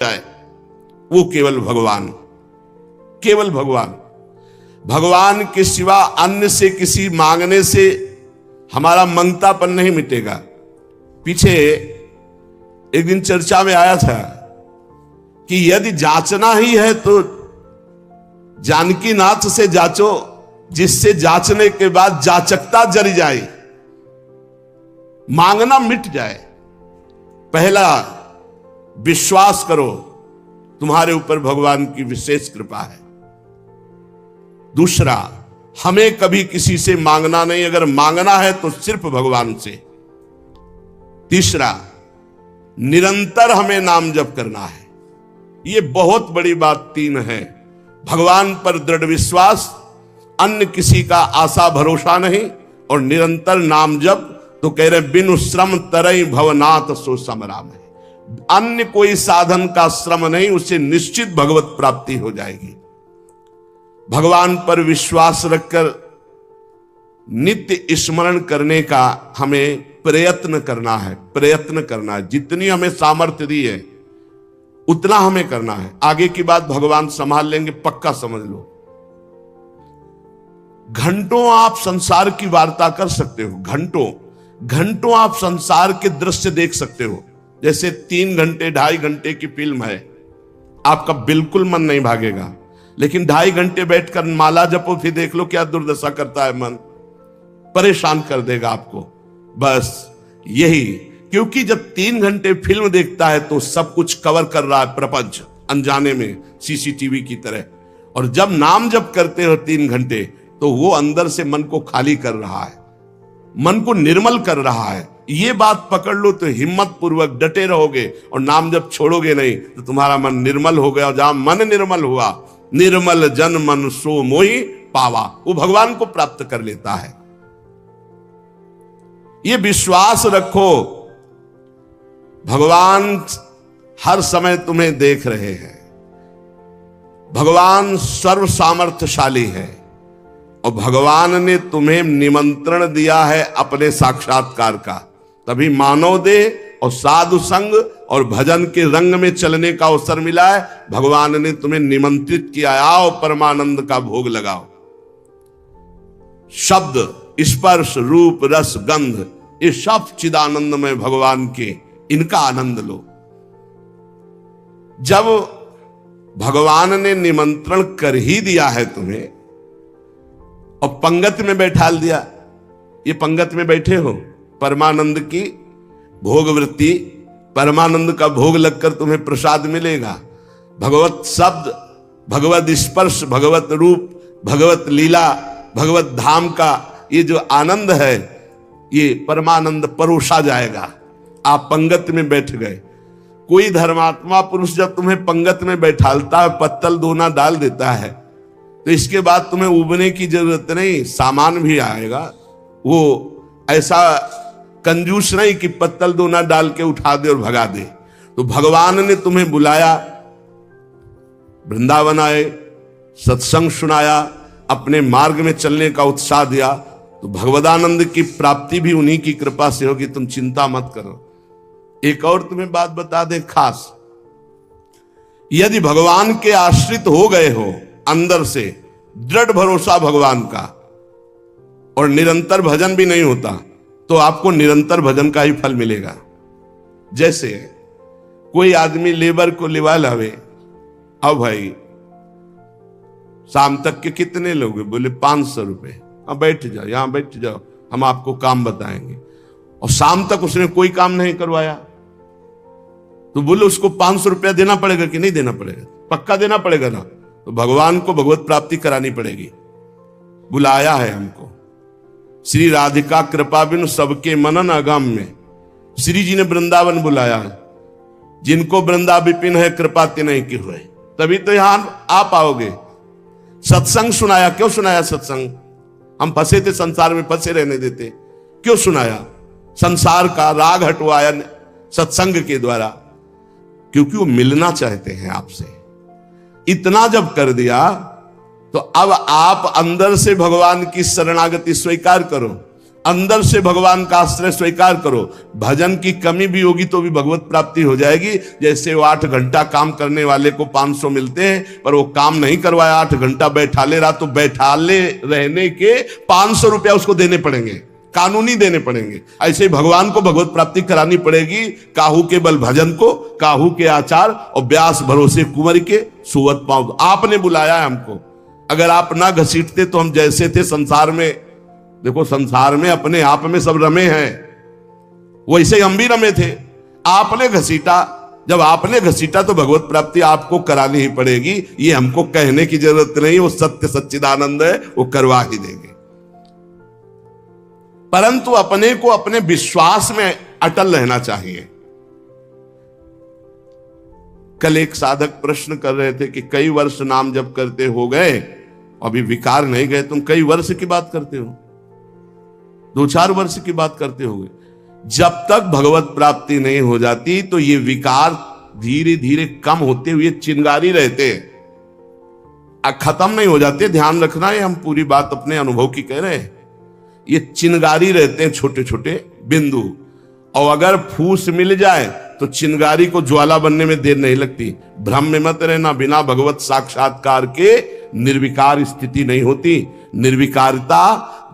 जाए, वो केवल भगवान, केवल भगवान। भगवान के सिवा अन्य से किसी मांगने से हमारा मंगतापन नहीं मिटेगा। पीछे एक दिन चर्चा में आया था कि यदि जांचना ही है तो जानकी नाथ से जांचो, जिससे जांचने के बाद जाचकता जरी जाए, मांगना मिट जाए। पहला, विश्वास करो तुम्हारे ऊपर भगवान की विशेष कृपा है। दूसरा, हमें कभी किसी से मांगना नहीं, अगर मांगना है तो सिर्फ भगवान से। तीसरा, निरंतर हमें नाम जप करना है। ये बहुत बड़ी बात तीन है। भगवान पर दृढ़ विश्वास, अन्य किसी का आशा भरोसा नहीं, और निरंतर नाम जप। तो कह रहे बिनु श्रम तरई भवनाथ सो समराम है। अन्य कोई साधन का श्रम नहीं, उसे निश्चित भगवत प्राप्ति हो जाएगी। भगवान पर विश्वास रखकर नित्य स्मरण करने का हमें प्रयत्न करना है, प्रयत्न करना है। जितनी हमें सामर्थ्य दी है उतना हमें करना है। आगे की बात भगवान संभाल लेंगे, पक्का समझ लो। घंटों आप संसार की वार्ता कर सकते हो, घंटों घंटों आप संसार के दृश्य देख सकते हो। जैसे 3 घंटे 2.5 घंटे की फिल्म है, आपका बिल्कुल मन नहीं भागेगा। लेकिन 2.5 घंटे बैठकर माला जपो, फिर देख लो क्या दुर्दशा करता है मन, परेशान कर देगा आपको। बस यही, क्योंकि जब 3 घंटे फिल्म देखता है तो सब कुछ कवर कर रहा है प्रपंच, अनजाने में सीसीटीवी की तरह। और जब नाम जप करते हो 3 घंटे, तो वो अंदर से मन को खाली कर रहा है, मन को निर्मल कर रहा है। ये बात पकड़ लो तो हिम्मत पूर्वक डटे रहोगे, और नाम जब छोड़ोगे नहीं तो तुम्हारा मन निर्मल हो गया। जहां मन निर्मल हुआ, निर्मल जन मन सो मोहि पावा, वो भगवान को प्राप्त कर लेता है। ये विश्वास रखो, भगवान हर समय तुम्हें देख रहे हैं। भगवान सर्व सामर्थ्यशाली है, और भगवान ने तुम्हें निमंत्रण दिया है अपने साक्षात्कार का। तभी मानव देह और साधु संग और भजन के रंग में चलने का अवसर मिला है। भगवान ने तुम्हें निमंत्रित किया, आओ परमानंद का भोग लगाओ। शब्द, स्पर्श, रूप, रस, गंध, ये सब चिदानंद में भगवान के, इनका आनंद लो। जब भगवान ने निमंत्रण कर ही दिया है तुम्हें और पंगत में बैठाल दिया, ये पंगत में बैठे हो, परमानंद की भोग वृत्ति, परमानंद का भोग लगकर तुम्हें प्रसाद मिलेगा। भगवत शब्द, भगवत स्पर्श, भगवत रूप, भगवत लीला, भगवत धाम का ये जो आनंद है, ये परमानंद परोसा जाएगा। आप पंगत में बैठ गए। कोई धर्मात्मा पुरुष जब तुम्हें पंगत में बैठालता है, पत्तल दोना डाल देता है, तो इसके बाद तुम्हें उबने की जरूरत नहीं, सामान भी आएगा। वो ऐसा कंजूस नहीं कि पत्तल दोना डाल के उठा दे और भगा दे। तो भगवान ने तुम्हें बुलाया, वृंदावन आए, सत्संग सुनाया, अपने मार्ग में चलने का उत्साह दिया, तो भगवदानंद की प्राप्ति भी उन्हीं की कृपा से होगी। तुम चिंता मत करो। एक और तुम्हें बात बता दे खास, यदि भगवान के आश्रित हो गए हो, अंदर से दृढ़ भरोसा भगवान का, और निरंतर भजन भी नहीं होता, तो आपको निरंतर भजन का ही फल मिलेगा। जैसे कोई आदमी लेबर को लिवा लावे, अब भाई शाम तक के कितने लोग, बोले 500 रुपए। अब बैठ जाओ, यहां बैठ जाओ, हम आपको काम बताएंगे। और शाम तक उसने कोई काम नहीं करवाया, तो बोले उसको 500 रुपया देना पड़ेगा कि नहीं देना पड़ेगा? पक्का देना पड़ेगा ना। तो भगवान को भगवत प्राप्ति करानी पड़ेगी। बुलाया है हमको, श्री राधिका कृपा बिनु सबके मनन अगम में श्री जी ने वृंदावन बुलाया है। जिनको वृंदा विपिन है कृपा तिन्हीं की हुए, तभी तो यहां आ पाओगे। सत्संग सुनाया, क्यों सुनाया सत्संग? हम फंसे थे संसार में, फंसे रहने देते, क्यों सुनाया? संसार का राग हटवाया सत्संग के द्वारा, क्योंकि वो मिलना चाहते हैं आपसे। इतना जब कर दिया, तो अब आप अंदर से भगवान की शरणागति स्वीकार करो। अंदर से भगवान का आश्रय स्वीकार करो। भजन की कमी भी होगी तो भी भगवत प्राप्ति हो जाएगी। जैसे वो 8 घंटा काम करने वाले को 500 मिलते हैं, पर वो काम नहीं करवाया, 8 घंटा बैठाले रहा, तो बैठाले रहने के 500 रुपया उसको देने पड़ेंगे, कानूनी देने पड़ेंगे। ऐसे ही भगवान को भगवत प्राप्ति करानी पड़ेगी। काहू के बल भजन को, काहू के आचार और व्यास भरोसे कुंवर के सुवत पाँव। आपने बुलाया है हमको, अगर आप ना घसीटते तो हम जैसे थे संसार में, देखो संसार में अपने आप में सब रमे हैं, वैसे हम भी रमे थे। आपने घसीटा, जब आपने घसीटा तो भगवत प्राप्ति आपको करानी ही पड़ेगी। ये हमको कहने की जरूरत नहीं, वो सत्य सच्चिदानंद है, वो करवा ही देंगे। परंतु अपने को अपने विश्वास में अटल रहना चाहिए। कल एक साधक प्रश्न कर रहे थे कि कई वर्ष नाम जप करते हो गए, अभी विकार नहीं गए, तुम कई वर्ष की बात करते हो, 2-4 वर्ष की बात करते होगे। जब तक भगवत प्राप्ति नहीं हो जाती तो ये विकार धीरे धीरे कम होते हुए चिंगारी रहते हैं, खत्म नहीं हो जाते। ध्यान रखना है, हम पूरी बात अपने अनुभव की कह रहे हैं। ये चिंगारी रहते हैं, छोटे छोटे बिंदु, और अगर फूस मिल जाए तो चिंगारी को ज्वाला बनने में देर नहीं लगती। भ्रम में मत रहना, बिना भगवत साक्षात्कार के निर्विकार स्थिति नहीं होती। निर्विकारता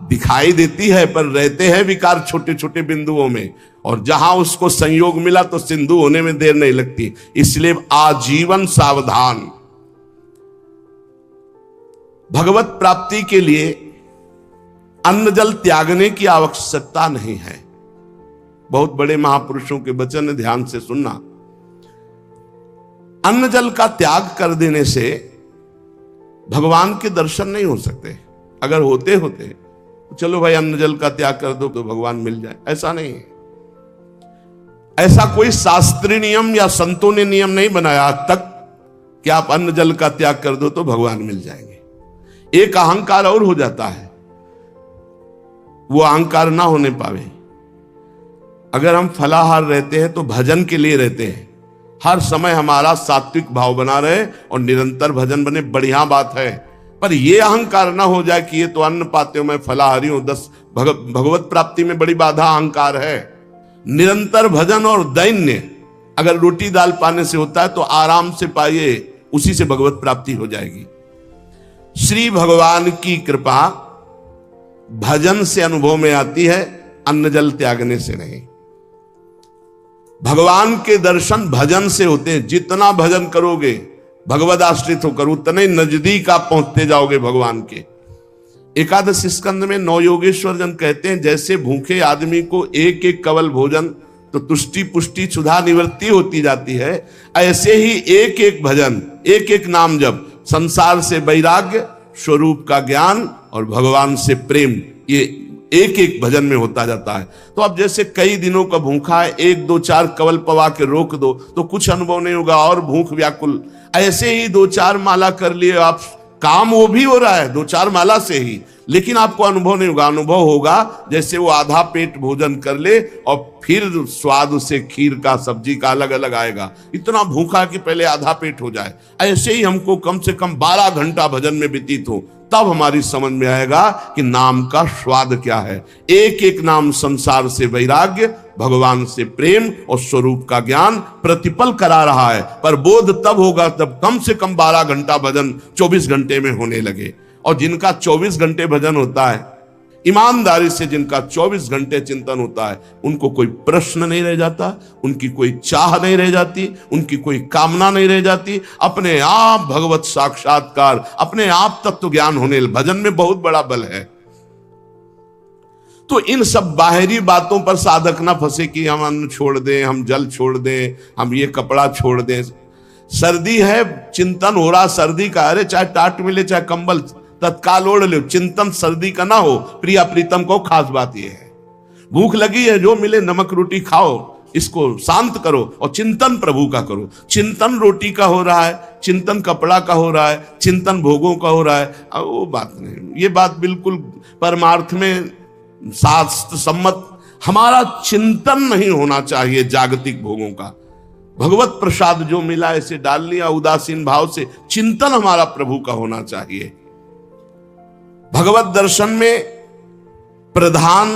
दिखाई देती है, पर रहते हैं विकार छोटे छोटे बिंदुओं में, और जहां उसको संयोग मिला तो सिंधु होने में देर नहीं लगती। इसलिए आजीवन सावधान। भगवत प्राप्ति के लिए अन्न जल त्यागने की आवश्यकता नहीं है। बहुत बड़े महापुरुषों के वचन ध्यान से सुनना। अन्न जल का त्याग कर देने से भगवान के दर्शन नहीं हो सकते। अगर होते होते तो चलो भाई अन्न जल का त्याग कर दो तो भगवान मिल जाए, ऐसा नहीं है। ऐसा कोई शास्त्रीय नियम या संतों ने नियम नहीं बनाया आज तक कि आप अन्न जल का त्याग कर दो तो भगवान मिल जाएंगे। एक अहंकार और हो जाता है, वो अहंकार ना होने पावे। अगर हम फलाहार रहते हैं तो भजन के लिए रहते हैं, हर समय हमारा सात्विक भाव बना रहे और निरंतर भजन बने, बढ़िया बात है। पर यह अहंकार ना हो जाए कि ये तो अन्न पाते हो, मैं फलाहारी हूं, 10 भगवत प्राप्ति में बड़ी बाधा अहंकार है। निरंतर भजन और दैन्य अगर रोटी दाल पाने से होता है तो आराम से पाइए, उसी से भगवत प्राप्ति हो जाएगी। श्री भगवान की कृपा भजन से अनुभव में आती है, अन्न जल त्यागने से नहीं। भगवान के दर्शन भजन से होते हैं। जितना भजन करोगे भगवद आश्रित होकर, उतने नजदीक आप पहुंचते जाओगे भगवान के। एकादश स्कंद में 9 योगेश्वर जन कहते हैं, जैसे भूखे आदमी को एक एक कवल भोजन तो तुष्टि पुष्टि क्षुधा निवृत्ति होती जाती है, ऐसे ही एक एक भजन, एक एक नाम जप संसार से वैराग्य, स्वरूप का ज्ञान और भगवान से प्रेम, ये एक एक भजन में होता जाता है। तो अब जैसे कई दिनों का भूखा है, 1 2 4 कवल पवा के रोक दो तो कुछ अनुभव नहीं होगा, और भूख व्याकुल। ऐसे ही 2-4 माला कर लिए आप, काम वो भी हो रहा है 2-4 माला से ही, लेकिन आपको अनुभव नहीं होगा। अनुभव होगा जैसे वो आधा पेट भोजन कर ले और फिर स्वाद उसे खीर का सब्जी का अलग अलग आएगा, इतना भूखा कि पहले आधा पेट हो जाए। ऐसे ही हमको कम से कम 12 घंटा भजन में व्यतीत हो, तब हमारी समझ में आएगा कि नाम का स्वाद क्या है। एक एक नाम संसार से वैराग्य, भगवान से प्रेम और स्वरूप का ज्ञान प्रतिपल करा रहा है। पर बोध तब होगा तब कम से कम 12 घंटा भजन 24 घंटे में होने लगे। और जिनका 24 घंटे भजन होता है, ईमानदारी से जिनका 24 घंटे चिंतन होता है, उनको कोई प्रश्न नहीं रह जाता, उनकी कोई चाह नहीं रह जाती, उनकी कोई कामना नहीं रह जाती। अपने आप भगवत साक्षात्कार, अपने आप तत्व ज्ञान होने, भजन में बहुत बड़ा बल है। तो इन सब बाहरी बातों पर साधक ना फंसे कि हम अन्न छोड़ दें, हम जल छोड़ दें, हम ये कपड़ा छोड़ दें। सर्दी है, चिंतन हो रहा सर्दी का, अरे चाहे टाट मिले चाहे कंबल तत्काल ओढ़ लो, चिंतन सर्दी का ना हो। प्रिया प्रीतम को खास बात यह है, भूख लगी है जो मिले नमक रोटी खाओ, इसको शांत करो और चिंतन प्रभु का करो। चिंतन रोटी का हो रहा है, चिंतन कपड़ा का हो रहा है, चिंतन भोगों का हो रहा है, वो बात नहीं। ये बात बिल्कुल परमार्थ में शास्त्र सम्मत, हमारा चिंतन नहीं होना चाहिए जागतिक भोगों का। भगवत प्रसाद जो मिला इसे डाल लिया उदासीन भाव से, चिंतन हमारा प्रभु का होना चाहिए। भगवत दर्शन में प्रधान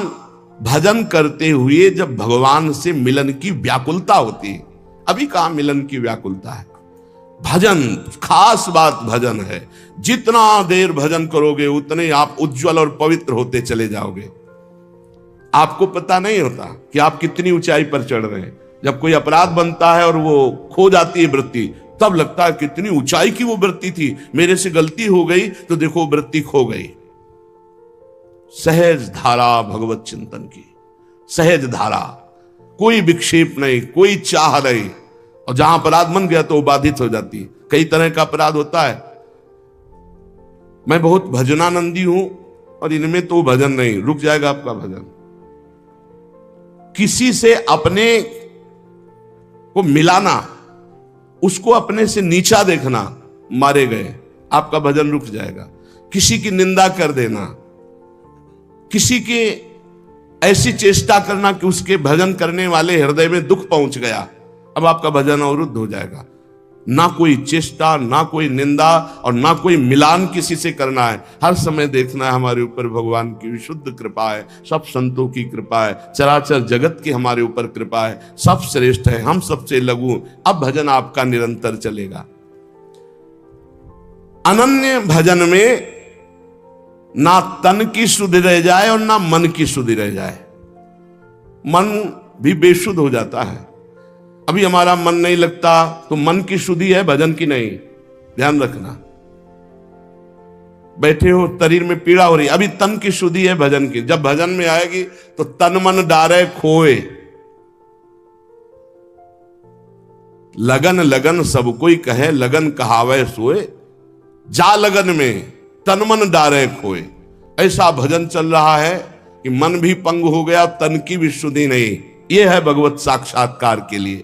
भजन करते हुए जब भगवान से मिलन की व्याकुलता होती है। अभी कहां मिलन की व्याकुलता है? भजन, खास बात भजन है। जितना देर भजन करोगे उतने आप उज्जवल और पवित्र होते चले जाओगे। आपको पता नहीं होता कि आप कितनी ऊंचाई पर चढ़ रहे हैं। जब कोई अपराध बनता है और वो खो जाती है वृत्ति, तब लगता है कितनी ऊंचाई की वो वृत्ति थी, मेरे से गलती हो गई तो देखो वृत्ति खो गई। सहज धारा भगवत चिंतन की, सहज धारा, कोई विक्षेप नहीं, कोई चाह नहीं। और जहां अपराध बन गया तो वो बाधित हो जाती है। कई तरह का अपराध होता है। मैं बहुत भजनानंदी हूं और इनमें तो भजन नहीं, रुक जाएगा आपका भजन। किसी से अपने को मिलाना, उसको अपने से नीचा देखना, मारे गए, आपका भजन रुक जाएगा। किसी की निंदा कर देना, किसी के ऐसी चेष्टा करना कि उसके भजन करने वाले हृदय में दुख पहुंच गया, अब आपका भजन अवरुद्ध हो जाएगा। ना कोई चेष्टा, ना कोई निंदा और ना कोई मिलान किसी से करना है। हर समय देखना है हमारे ऊपर भगवान की विशुद्ध कृपा है, सब संतों की कृपा है, चराचर जगत की हमारे ऊपर कृपा है, सब श्रेष्ठ है, हम सबसे लघु। अब भजन आपका निरंतर चलेगा। अनन्य भजन में ना तन की शुद्धि रह जाए और ना मन की शुद्धि रह जाए। मन भी बेशुद्ध हो जाता है। अभी हमारा मन नहीं लगता तो मन की शुद्धि है, भजन की नहीं, ध्यान रखना। बैठे हो, शरीर में पीड़ा हो रही, अभी तन की शुद्धि है, भजन की। जब भजन में आएगी तो तन मन डारे खोए, लगन लगन सब कोई कहे, लगन कहावे सोए, जा लगन में तन मन डारे खोए। ऐसा भजन चल रहा है कि मन भी पंग हो गया, तन की भी शुद्धि नहीं। यह है भगवत साक्षात्कार के लिए।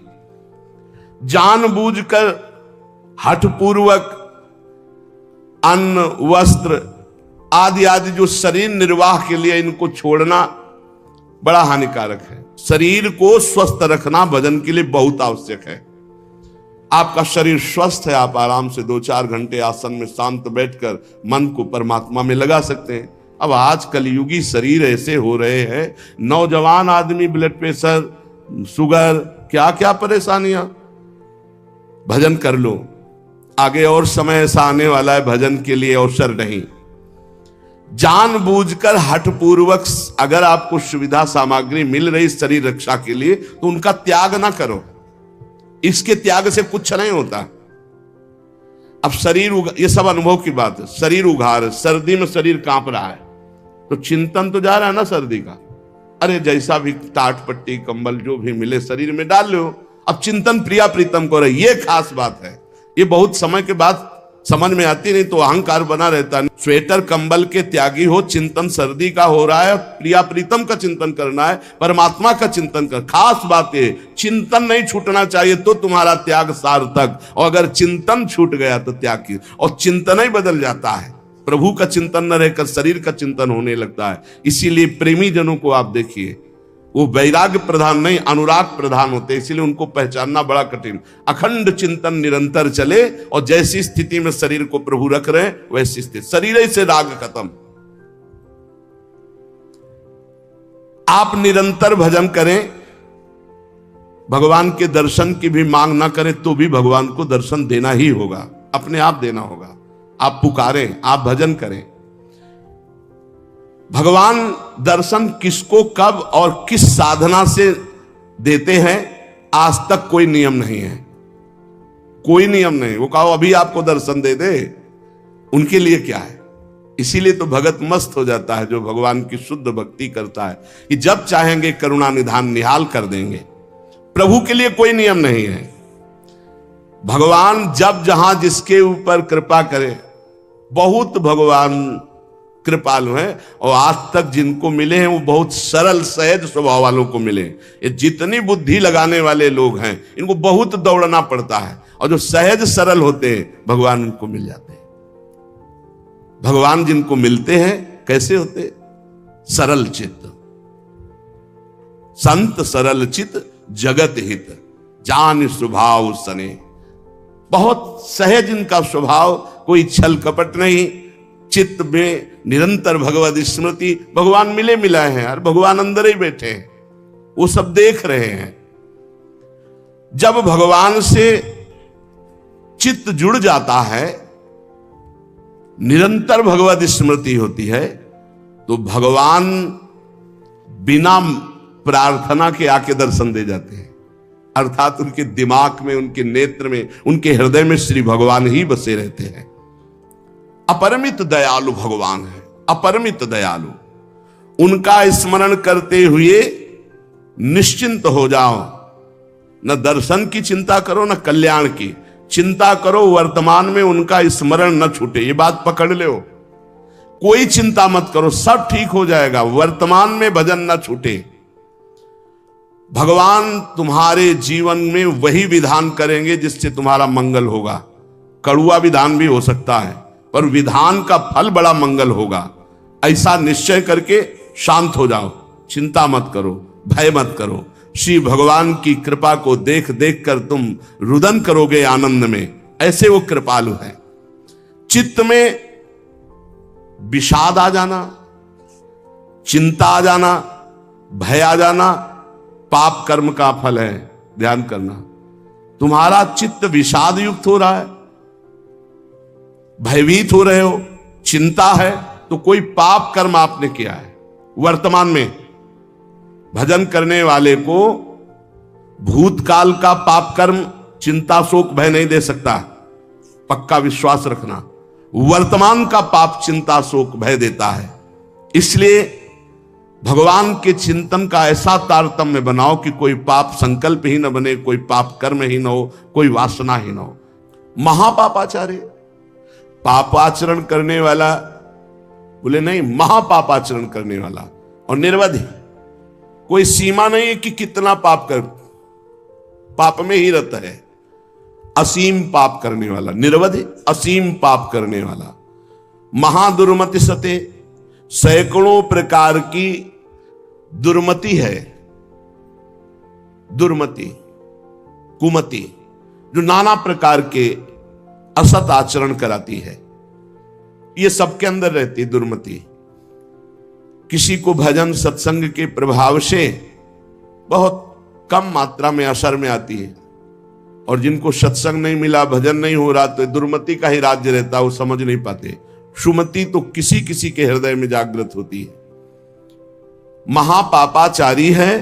जानबूझकर हठपूर्वक अन्न, वस्त्र आदि आदि जो शरीर निर्वाह के लिए इनको छोड़ना बड़ा हानिकारक है। शरीर को स्वस्थ रखना भजन के लिए बहुत आवश्यक है। आपका शरीर स्वस्थ है, आप आराम से 2-4 घंटे आसन में शांत बैठकर मन को परमात्मा में लगा सकते हैं। अब आज कलयुगी शरीर ऐसे हो रहे हैं, नौजवान आदमी ब्लड प्रेशर, शुगर, क्या क्या परेशानियां। भजन कर लो, आगे और समय ऐसा आने वाला है भजन के लिए अवसर नहीं। जानबूझकर हठपूर्वक अगर आपको सुविधा सामग्री मिल रही शरीर रक्षा के लिए तो उनका त्याग ना करो। इसके त्याग से कुछ नहीं होता। अब शरीर ये सब अनुभव की बात है। शरीर उघार, सर्दी में शरीर कांप रहा है तो चिंतन तो जा रहा है ना सर्दी का। अरे जैसा भी टाट पट्टी कंबल जो भी मिले शरीर में डाल लो। अब चिंतन प्रिया प्रीतम को रहे, ये खास बात है। ये बहुत समय के बाद समझ में आती, नहीं तो अहंकार बना रहता है। स्वेटर कंबल के त्यागी हो, चिंतन सर्दी का हो रहा है, प्रिया प्रीतम का चिंतन करना है, परमात्मा का चिंतन कर। खास बात है, चिंतन नहीं छूटना चाहिए तो तुम्हारा त्याग सार्थक। और अगर चिंतन छूट गया तो त्याग की, और चिंतन ही बदल जाता है। प्रभु का चिंतन न रहकर शरीर का चिंतन होने लगता है। इसीलिए प्रेमी जनों को आप देखिए, वो वैराग्य प्रधान नहीं, अनुराग प्रधान होते, इसीलिए उनको पहचानना बड़ा कठिन। अखंड चिंतन निरंतर चले और जैसी स्थिति में शरीर को प्रभु रख रहे हैं वैसी स्थिति, शरीर ही से राग खत्म। आप निरंतर भजन करें, भगवान के दर्शन की भी मांग ना करें तो भी भगवान को दर्शन देना ही होगा, अपने आप देना होगा। आप पुकारें, आप भजन करें। भगवान दर्शन किसको कब और किस साधना से देते हैं आज तक कोई नियम नहीं है, कोई नियम नहीं। वो कहो अभी आपको दर्शन दे दे, उनके लिए क्या है। इसीलिए तो भगत मस्त हो जाता है जो भगवान की शुद्ध भक्ति करता है कि जब चाहेंगे करुणा निधान निहाल कर देंगे। प्रभु के लिए कोई नियम नहीं है। भगवान जब जहां जिसके ऊपर कृपा करे, बहुत भगवान कृपालु हैं और आज तक जिनको मिले हैं वो बहुत सरल सहज स्वभाव वालों को मिले। ये जितनी बुद्धि लगाने वाले लोग हैं इनको बहुत दौड़ना पड़ता है, और जो सहज सरल होते हैं भगवान उनको मिल जाते हैं। भगवान जिनको मिलते हैं कैसे होते? सरल चित्त, संत सरल चित्त जगत हित, जान स्वभाव सने। बहुत सहज इनका स्वभाव, कोई छल कपट नहीं, चित्त में निरंतर भगवद स्मृति, भगवान मिले मिलाए हैं यार, भगवान अंदर ही बैठे हैं, वो सब देख रहे हैं। जब भगवान से चित्त जुड़ जाता है, निरंतर भगवद स्मृति होती है, तो भगवान बिना प्रार्थना के आके दर्शन दे जाते हैं। अर्थात उनके दिमाग में, उनके नेत्र में, उनके हृदय में श्री भगवान ही बसे रहते हैं। अपरिमित दयालु भगवान है, अपरिमित दयालु। उनका स्मरण करते हुए निश्चिंत हो जाओ, न दर्शन की चिंता करो, न कल्याण की चिंता करो। वर्तमान में उनका स्मरण न छूटे, ये बात पकड़ लो। कोई चिंता मत करो, सब ठीक हो जाएगा। वर्तमान में भजन न छूटे। भगवान तुम्हारे जीवन में वही विधान करेंगे जिससे तुम्हारा मंगल होगा। कड़ुआ विधान भी हो सकता है, पर विधान का फल बड़ा मंगल होगा। ऐसा निश्चय करके शांत हो जाओ, चिंता मत करो, भय मत करो। श्री भगवान की कृपा को देख देख कर तुम रुदन करोगे आनंद में, ऐसे वो कृपालु हैं। चित्त में विषाद आ जाना, चिंता आ जाना, भय आ जाना, पाप कर्म का फल है। ध्यान करना, तुम्हारा चित्त विषाद युक्त हो रहा है, भयभीत हो रहे हो, चिंता है, तो कोई पाप कर्म आपने किया है। वर्तमान में भजन करने वाले को भूतकाल का पाप कर्म चिंता शोक भय नहीं दे सकता, पक्का विश्वास रखना। वर्तमान का पाप चिंता शोक भय देता है। इसलिए भगवान के चिंतन का ऐसा तारतम्य बनाओ कि कोई पाप संकल्प ही न बने, कोई पाप कर्म ही न हो, कोई वासना ही न हो। महापापाचार्य, पापाचरण करने वाला बोले नहीं, महापापाचरण करने वाला। और निर्वधि, कोई सीमा नहीं है कि कितना पाप कर, पाप में ही रहता है। असीम पाप करने वाला, निर्वधि असीम पाप करने वाला। महादुर्मति सते, सैकड़ों प्रकार की दुर्मति है। दुर्मति, कुमति, जो नाना प्रकार के असत आचरण कराती है, ये सबके अंदर रहती है दुर्मति। किसी को भजन सत्संग के प्रभाव से बहुत कम मात्रा में असर में आती है, और जिनको सत्संग नहीं मिला, भजन नहीं हो रहा, तो दुर्मति का ही राज्य रहता, वो समझ नहीं पाते। सुमति तो किसी किसी के हृदय में जागृत होती है। महापापाचारी है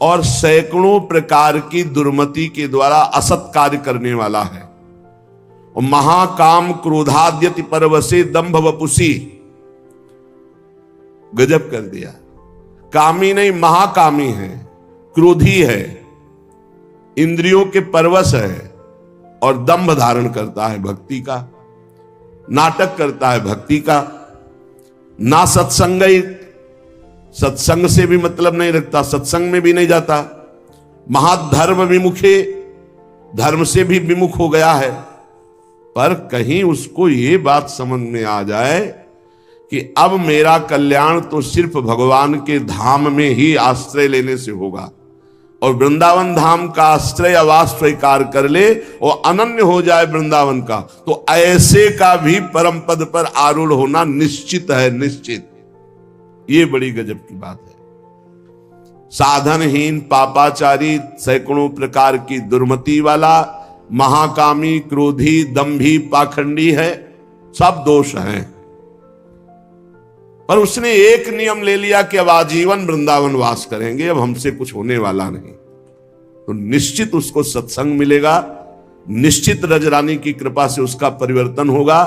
और सैकड़ों प्रकार की दुर्मति के द्वारा असत कार्य करने वाला है। और महाकाम क्रोधाद्यति परवसे दंभ वपुसी, गजब कर दिया। कामी नहीं, महाकामी है, क्रोधी है, इंद्रियों के परवश है, और दंभ धारण करता है भक्ति का, नाटक करता है भक्ति का। ना सत्संग, सत्संग से भी मतलब नहीं रखता, सत्संग में भी नहीं जाता। महाधर्म विमुखे, धर्म से भी विमुख हो गया है। पर कहीं उसको ये बात समझ में आ जाए कि अब मेरा कल्याण तो सिर्फ भगवान के धाम में ही आश्रय लेने से होगा, और वृंदावन धाम का आश्रय आवास स्वीकार कर ले और अनन्य हो जाए वृंदावन का, तो ऐसे का भी परम पद पर आरूढ़ होना निश्चित है, निश्चित। ये बड़ी गजब की बात है। साधनहीन पापाचारी, सैकड़ों प्रकार की दुर्मति वाला, महाकामी, क्रोधी, दंभी, पाखंडी है, सब दोष हैं। पर उसने एक नियम ले लिया कि अब आजीवन वृंदावन वास करेंगे, अब हमसे कुछ होने वाला नहीं। तो निश्चित उसको सत्संग मिलेगा, निश्चित रजरानी की कृपा से उसका परिवर्तन होगा,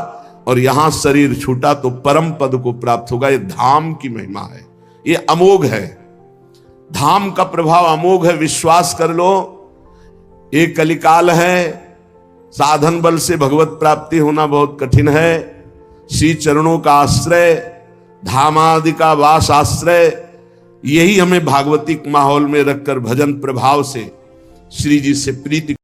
और यहां शरीर छूटा तो परम पद को प्राप्त होगा। ये धाम की महिमा है, ये अमोघ है। धाम का प्रभाव अमोघ है, विश्वास कर लो। एक कलिकाल है, साधन बल से भगवत प्राप्ति होना बहुत कठिन है। श्री चरणों का आश्रय, धाम आदि का वास आश्रय, यही हमें भागवतिक माहौल में रखकर भजन प्रभाव से श्री जी से प्रीति